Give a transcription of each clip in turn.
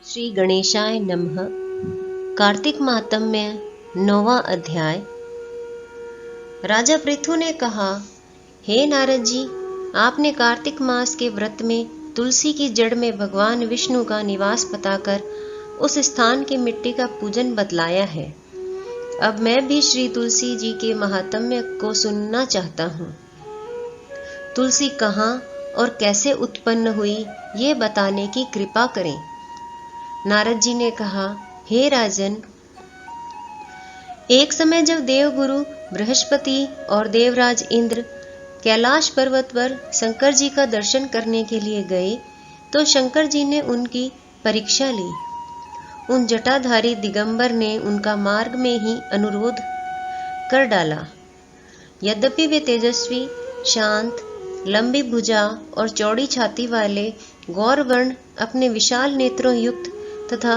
श्री गणेशाय नमः। कार्तिक माहात्म्य 9वां अध्याय। राजा पृथु ने कहा, हे नारद जी, आपने कार्तिक मास के व्रत में तुलसी की जड़ में भगवान विष्णु का निवास बताकर उस स्थान की मिट्टी का पूजन बतलाया है। अब मैं भी श्री तुलसी जी के महात्म्य को सुनना चाहता हूँ। तुलसी कहाँ और कैसे उत्पन्न हुई, ये बताने की कृपा करें। नारद जी ने कहा, हे राजन, एक समय जब देवगुरु बृहस्पति और देवराज इंद्र कैलाश पर्वत पर शंकर जी का दर्शन करने के लिए गए तो शंकर जी ने उनकी परीक्षा ली। उन जटाधारी दिगंबर ने उनका मार्ग में ही अनुरोध कर डाला। यद्यपि वे तेजस्वी, शांत, लंबी भुजा और चौड़ी छाती वाले गौरवर्ण अपने विशाल नेत्रों युक्त तथा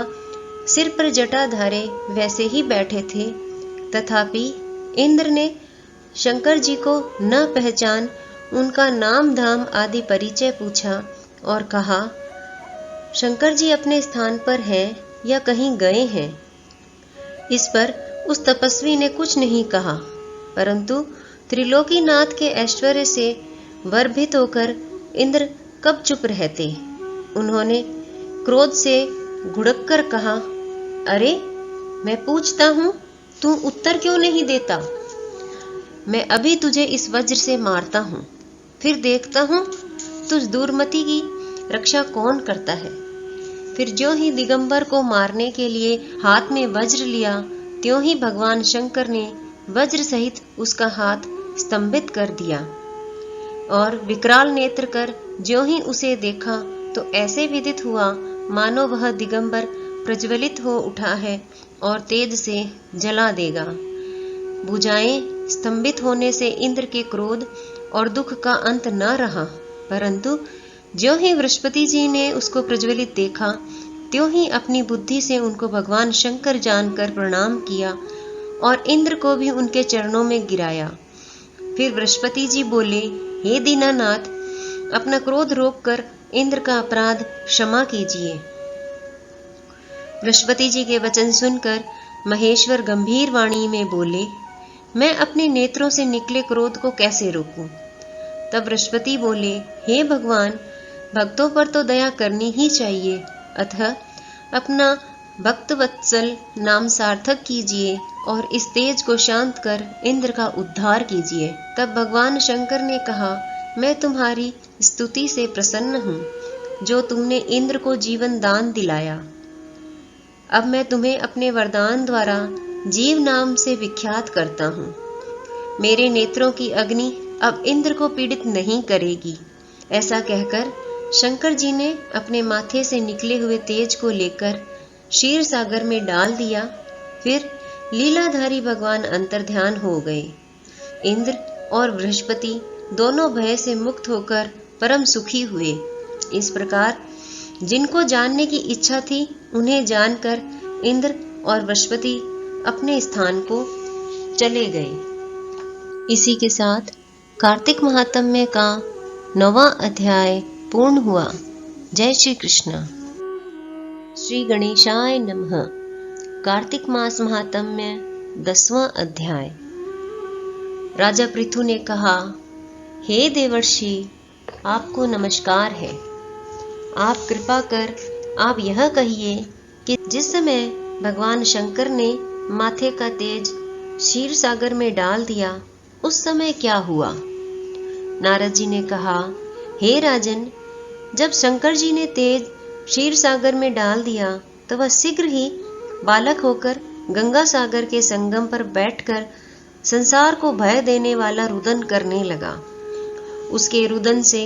सिर पर जटाधारे वैसे ही बैठे थे, तथापि इंद्र ने शंकर जी को न पहचान उनका नाम धाम आदि परिचय पूछा और कहा, शंकर जी अपने स्थान पर हैं या कहीं गए हैं। इस पर उस तपस्वी ने कुछ नहीं कहा, परंतु त्रिलोकीनाथ के ऐश्वर्य से गर्भित होकर इंद्र कब चुप रहते। उन्होंने क्रोध से घुड़क कर कहा, अरे, मैं पूछता हूं, तू उत्तर क्यों नहीं देता? मैं अभी तुझे इस वज्र से मारता हूं, फिर देखता हूं तुझ दूरमति की रक्षा कौन करता है। फिर ज्यों ही दिगंबर को मारने के लिए हाथ में वज्र लिया, त्यों ही भगवान शंकर ने वज्र सहित उसका हाथ स्तंभित कर दिया और विकराल नेत्र कर ज्यों ही उसे देखा तो ऐसे विदित हुआ मानो वह दिगंबर प्रज्वलित हो उठा है और तेज से जला देगा। भुजाएं स्तंभित होने से इंद्र के क्रोध और दुख का अंत न रहा, परंतु ज्यों ही बृहस्पति जी ने उसको प्रज्वलित देखा त्यों ही अपनी बुद्धि से उनको भगवान शंकर जानकर प्रणाम किया और इंद्र को भी उनके चरणों में गिराया। फिर बृहस्पति जी बोले, हे दीनानाथ, अपना क्रोध रोककर इंद्र का अपराध क्षमा कीजिए। बृहस्पति जी के वचन सुनकर महेश्वर गंभीर वाणी में बोले, मैं अपने नेत्रों से निकले क्रोध को कैसे रोकूं? तब बृहस्पति बोले, हे भगवान, भक्तों पर तो दया करनी ही चाहिए, अतः अपना भक्तवत्सल नाम सार्थक कीजिए और इस तेज को शांत कर इंद्र का उद्धार कीजिए। तब भगवान शंकर ने कहा, मैं तुम्हारी स्तुति से प्रसन्न हूँ, जो तुमने इंद्र को जीवन दान दिलाया। अब मैं तुम्हें अपने वरदान द्वारा जीव नाम से विख्यात करता हूँ। मेरे नेत्रों की अग्नि अब इंद्र को पीड़ित नहीं करेगी। ऐसा कहकर शंकर जी ने अपने माथे से निकले हुए तेज को लेकर क्षीर सागर में डाल दिया। फिर लीलाधारी भगवान अंतर्ध्यान हो गए। इंद्र और बृहस्पति दोनों भय से मुक्त होकर परम सुखी हुए। इस प्रकार जिनको जानने की इच्छा थी उन्हें जानकर इंद्र और बृहस्पति अपने स्थान को चले गए। इसी के साथ कार्तिक महात्म्य का 9वां अध्याय पूर्ण हुआ। जय श्री कृष्ण। श्री गणेशाय नमः। कार्तिक मास महात्म्य 10वां अध्याय। राजा पृथु ने कहा, हे देवर्षि, आपको नमस्कार है। आप कृपा कर आप यह कहिए कि जिस समय भगवान शंकर ने माथे का तेज क्षीर सागर में डाल दिया उस समय क्या हुआ? नारद जी ने कहा, हे राजन, जब शंकर जी ने तेज क्षीर सागर में डाल दिया तो वह शीघ्र ही बालक होकर गंगा सागर के संगम पर बैठकर संसार को भय देने वाला रुदन करने लगा। उसके रुदन से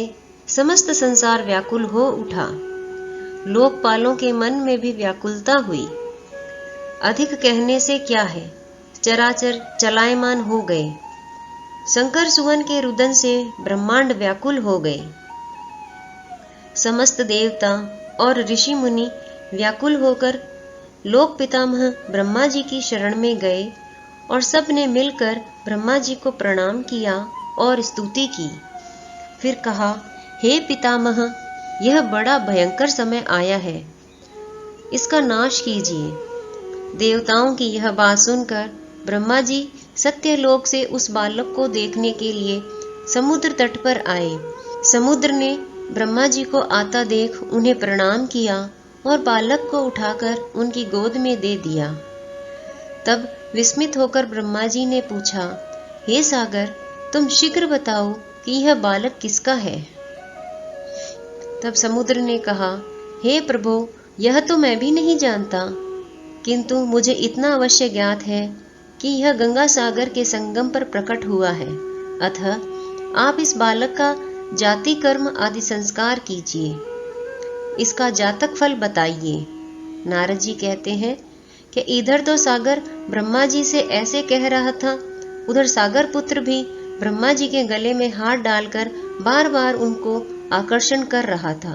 समस्त संसार व्याकुल हो उठा। लोकपालों के मन में भी व्याकुलता हुई। अधिक कहने से क्या है, चराचर चलायमान हो गए। शंकर सुवन के रुदन से ब्रह्मांड व्याकुल हो गए। समस्त देवता और ऋषि मुनि व्याकुल होकर लोक पितामह ब्रह्मा जी की शरण में गए और सब ने मिलकर ब्रह्मा जी को प्रणाम किया और स्तुति की। फिर कहा, हे पितामह, यह बड़ा भयंकर समय आया है। इसका नाश कीजिए। देवताओं की यह बात सुनकर ब्रह्मा जी सत्यलोक से उस बालक को देखने के लिए समुद्र तट पर आए। समुद्र ने ब्रह्मा जी को आता देख उन्हें प्रणाम किया और बालक को उठाकर उनकी गोद में दे दिया। तब विस्मित होकर ब्रह्मा जी ने पूछा, हे सागर, तुम शीघ्र बताओ कि यह बालक किसका है। तब समुद्र ने कहा, हे प्रभु, यह तो मैं भी नहीं जानता, किंतु मुझे इतना अवश्य ज्ञात है कि यह गंगा सागर के संगम पर प्रकट हुआ है। अतः आप इस बालक का जाति कर्म आदि संस्कार कीजिए। इसका जातक फल बताइए। नारद जी कहते हैं कि इधर तो सागर ब्रह्मा जी से ऐसे कह रहा था, उधर सागर पुत्र भी ब्रह्मा जी के गले में हाथ डालकर बार बार उनको आकर्षण कर रहा था।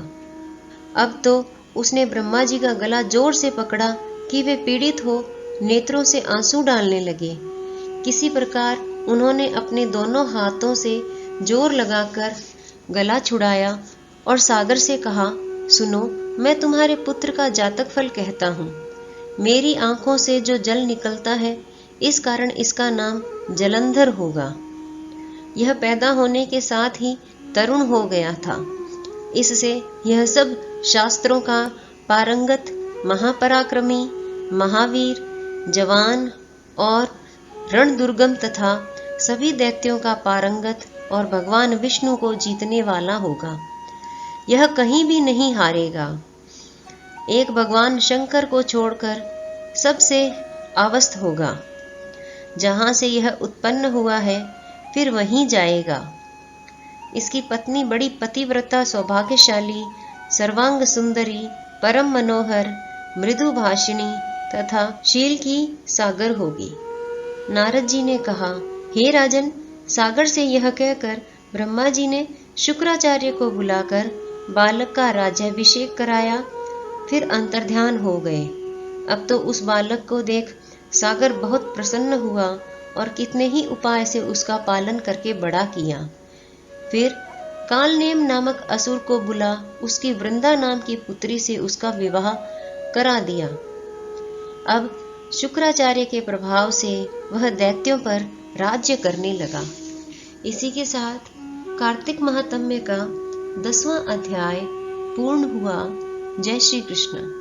अब तो उसने ब्रह्मा जी का गला जोर से पकड़ा कि वे पीड़ित हो नेत्रों से आंसू डालने लगे। किसी प्रकार उन्होंने अपने दोनों हाथों से जोर लगाकर गला छुड़ाया और सागर से कहा, सुनो, मैं तुम्हारे पुत्र का जातक फल कहता हूँ। मेरी आंखों से जो जल निकलता है, इस कारण इसका नाम जलंधर होगा। यह पैदा होने के साथ ही तरुण हो गया था। इससे यह सब शास्त्रों का पारंगत, महापराक्रमी, महावीर, जवान और रण दुर्गम तथा सभी दैत्यों का पारंगत और भगवान विष्णु को जीतने वाला होगा। यह कहीं भी नहीं हारेगा। एक भगवान शंकर को छोड़कर सबसे अवस्थ होगा। जहां से यह उत्पन्न हुआ है, फिर वहीं जाएगा। इसकी पत्नी बड़ी पतिव्रता, सौभाग्यशाली, सर्वांग सुंदरी, परम मनोहर, मृदु भाषिणी तथा शील की सागर होगी। नारद जी ने कहा, हे राजन, सागर से यह कहकर ब्रह्मा जी ने शुक्राचार्य को बुलाकर बालक का राज्याभिषेक कराया। फिर अंतर्ध्यान हो गए। अब तो उस बालक को देख सागर बहुत प्रसन्न हुआ और कितने ही उपाय से उसका पालन करके बड़ा किया। फिर कालनेम नामक असुर को बुला उसकी वृंदा नाम की पुत्री से उसका विवाह करा दिया। अब शुक्राचार्य के प्रभाव से वह दैत्यों पर राज्य करने लगा। इसी के साथ कार्तिक महात्म्य का 10वां अध्याय पूर्ण हुआ। जय श्री कृष्ण।